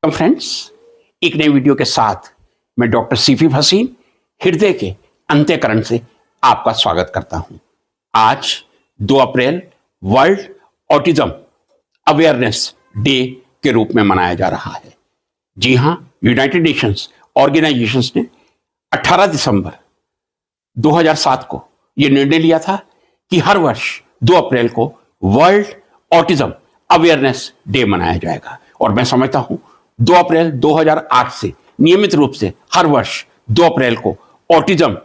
तो फ्रेंड्स, एक नई वीडियो के साथ मैं डॉक्टर सीपी भसीन हृदय के अंत्यकरण से आपका स्वागत करता हूं। आज 2 अप्रैल वर्ल्ड ऑटिज्म अवेयरनेस डे के रूप में मनाया जा रहा है। जी हां, यूनाइटेड नेशंस ऑर्गेनाइजेशंस ने 18 दिसंबर 2007 को यह निर्णय लिया था कि हर वर्ष 2 अप्रैल को वर्ल्ड ऑटिज्म अवेयरनेस डे मनाया जाएगा। और मैं समझता हूं 2 अप्रैल 2008 से नियमित रूप से हर वर्ष 2 अप्रैल को ऑटिज्म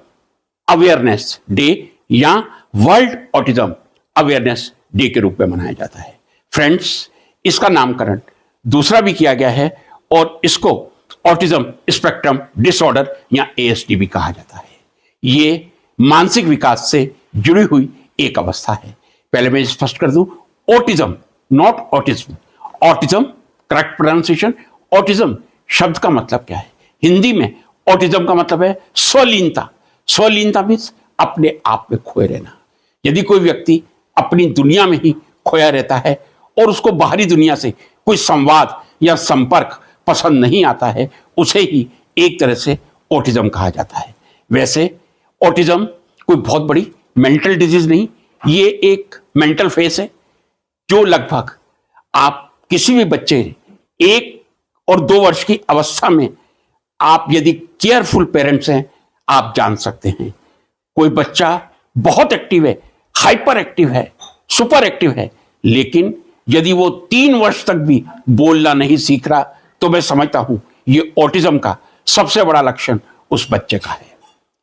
अवेयरनेस डे या वर्ल्ड ऑटिज्म अवेयरनेस डे के रूप में मनाया जाता है। फ्रेंड्स, इसका नामकरण दूसरा भी किया गया है और इसको ऑटिज्म स्पेक्ट्रम डिसऑर्डर या ASD भी कहा जाता है। ये मानसिक विकास से जुड़ी हुई एक अवस्था है। पहले मैं स्पष्ट कर दूं, autism not autism. Autism correct pronunciation. Autism शब्द का मतलब क्या है? हिंदी में ऑटिज्म का मतलब है स्वलीनता। स्वलीनता मीन्स अपने आप में खोए रहना। यदि कोई व्यक्ति अपनी दुनिया में ही खोया रहता है और उसको बाहरी दुनिया से कोई संवाद या संपर्क पसंद नहीं आता है, उसे ही एक तरह से ऑटिज्म कहा जाता है। वैसे ऑटिज्म कोई बहुत बड़ी मेंटल डिजीज नहीं, ये एक मेंटल फेस है जो लगभग आप किसी भी बच्चे 1 और 2 वर्ष की अवस्था में आप यदि केयरफुल पेरेंट्स हैं, आप जान सकते हैं। कोई बच्चा बहुत एक्टिव है, हाइपर एक्टिव है, सुपर एक्टिव है, लेकिन यदि वो 3 वर्ष तक भी बोलना नहीं सीख रहा, तो मैं समझता हूं ये ऑटिज्म का सबसे बड़ा लक्षण उस बच्चे का है।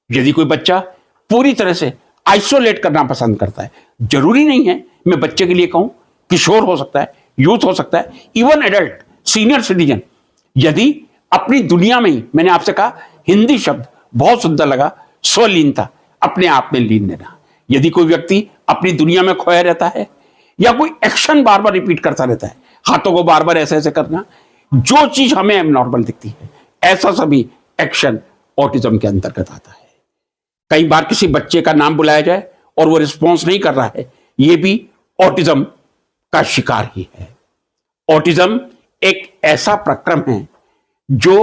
यदि कोई बच्चा पूरी तरह से आइसोलेट करना पसंद करता है, जरूरी नहीं है मैं बच्चे के लिए कहूं, किशोर हो सकता है, यूथ हो सकता है, इवन एडल्ट, सीनियर सिटीजन, यदि अपनी दुनिया में ही, मैंने आपसे कहा हिंदी शब्द बहुत सुंदर लगा, स्वलीनता, अपने आप में लीन रहना। यदि कोई व्यक्ति अपनी दुनिया में खोया रहता है या कोई एक्शन बार बार रिपीट करता रहता है, हाथों को बार बार ऐसे ऐसे करना, जो चीज हमें एबनॉर्मल दिखती है, ऐसा सभी एक्शन ऑटिज्म के अंतर्गत आता है। कई बार किसी बच्चे का नाम बुलाया जाए और वो रिस्पॉन्स नहीं कर रहा है, ये भी ऑटिज्म का शिकार ही है। ऑटिज्म एक ऐसा प्रक्रम है जो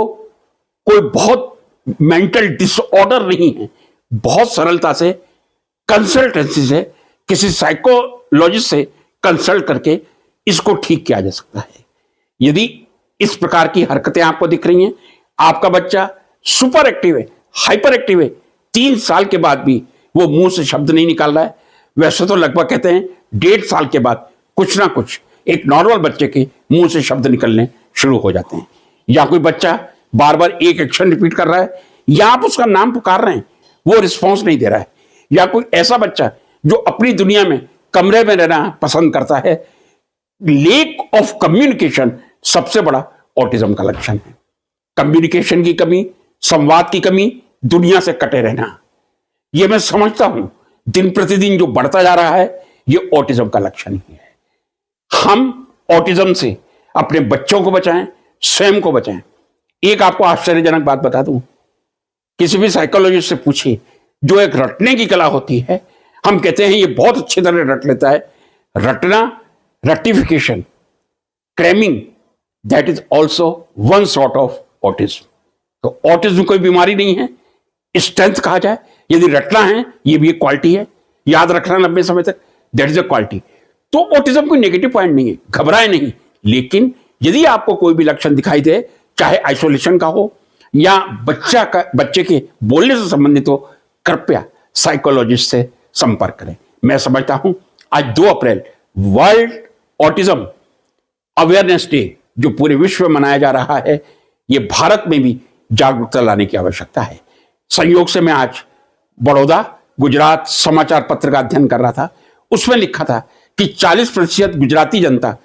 कोई बहुत मेंटल डिसऑर्डर नहीं है। बहुत सरलता से कंसल्टेंसी से, किसी साइकोलॉजिस्ट से कंसल्ट करके इसको ठीक किया जा सकता है। यदि इस प्रकार की हरकतें आपको दिख रही हैं, आपका बच्चा सुपर एक्टिव है, हाइपर एक्टिव है, 3 साल के बाद भी वो मुंह से शब्द नहीं निकाल रहा है, वैसे तो लगभग कहते हैं 1.5 साल के बाद कुछ ना कुछ एक नॉर्मल बच्चे के मुंह से शब्द निकलने शुरू हो जाते हैं, या कोई बच्चा बार बार एक एक्शन रिपीट कर रहा है, या आप उसका नाम पुकार रहे हैं, वो रिस्पॉन्स नहीं दे रहा है, या कोई ऐसा बच्चा जो अपनी दुनिया में कमरे में रहना पसंद करता है। लेक ऑफ कम्युनिकेशन सबसे बड़ा ऑटिज्म का लक्षण है। कम्युनिकेशन की कमी, संवाद की कमी, दुनिया से कटे रहना, यह मैं समझता हूं दिन प्रतिदिन जो बढ़ता जा रहा है, यह ऑटिज्म का लक्षण ही है। हम ऑटिज्म से अपने बच्चों को बचाएं, स्वयं को बचाएं। एक आपको आश्चर्यजनक बात बता दूं, किसी भी साइकोलॉजिस्ट से पूछिए, जो एक रटने की कला होती है, हम कहते हैं ये बहुत अच्छी तरह रट लेता है। रटना, रटिफिकेशन, cramming, that is also one sort of autism. तो ऑटिज्म कोई बीमारी नहीं है, स्ट्रेंथ कहा जाए। यदि रटना है, ये भी एक क्वालिटी है, याद रखना लंबे समय तक, दैट इज अ क्वालिटी। तो ऑटिज्म कोई नेगेटिव पॉइंट नहीं है, घबराए नहीं। लेकिन यदि आपको कोई भी लक्षण दिखाई दे, चाहे आइसोलेशन का हो या बच्चे के बोलने से संबंधित हो, कृपया साइकोलॉजिस्ट से संपर्क करें। मैं समझता हूं आज 2 अप्रैल वर्ल्ड ऑटिज्म अवेयरनेस डे जो पूरे विश्व में मनाया जा रहा है, यह भारत में भी जागरूकता लाने की आवश्यकता है। संयोग से मैं आज बड़ौदा गुजरात समाचार पत्र का अध्ययन कर रहा था, उसमें लिखा था कि 40% गुजराती जनता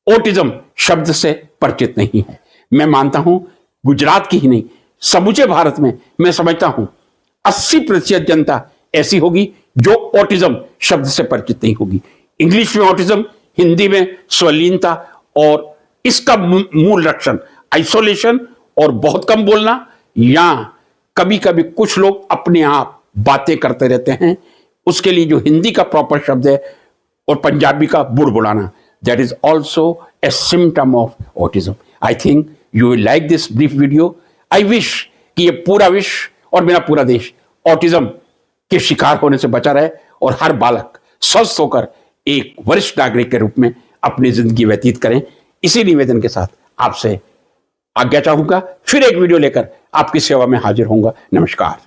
ऑटिज्म शब्द से परिचित नहीं है। मैं मानता हूं गुजरात की ही नहीं, समूचे भारत में मैं समझता हूं 80% जनता ऐसी होगी जो ऑटिज्म शब्द से परिचित नहीं होगी। इंग्लिश में ऑटिज्म, हिंदी में स्वलीनता, और इसका मूल लक्षण आइसोलेशन और बहुत कम बोलना, या कभी कभी कुछ लोग अपने आप बातें करते रहते हैं, उसके लिए जो हिंदी का प्रॉपर शब्द है और पंजाबी का बुड़बुड़ाना, that is also a symptom of autism. I think you will like this brief video. I wish कि ये पूरा विश्व और मेरा पूरा देश ऑटिज्म के शिकार होने से बचा रहे और हर बालक स्वस्थ होकर एक वरिष्ठ नागरिक के रूप में अपनी जिंदगी व्यतीत करें। इसी निवेदन के साथ आपसे आज्ञा चाहूंगा, फिर एक वीडियो लेकर आपकी सेवा में हाजिर होऊंगा। नमस्कार।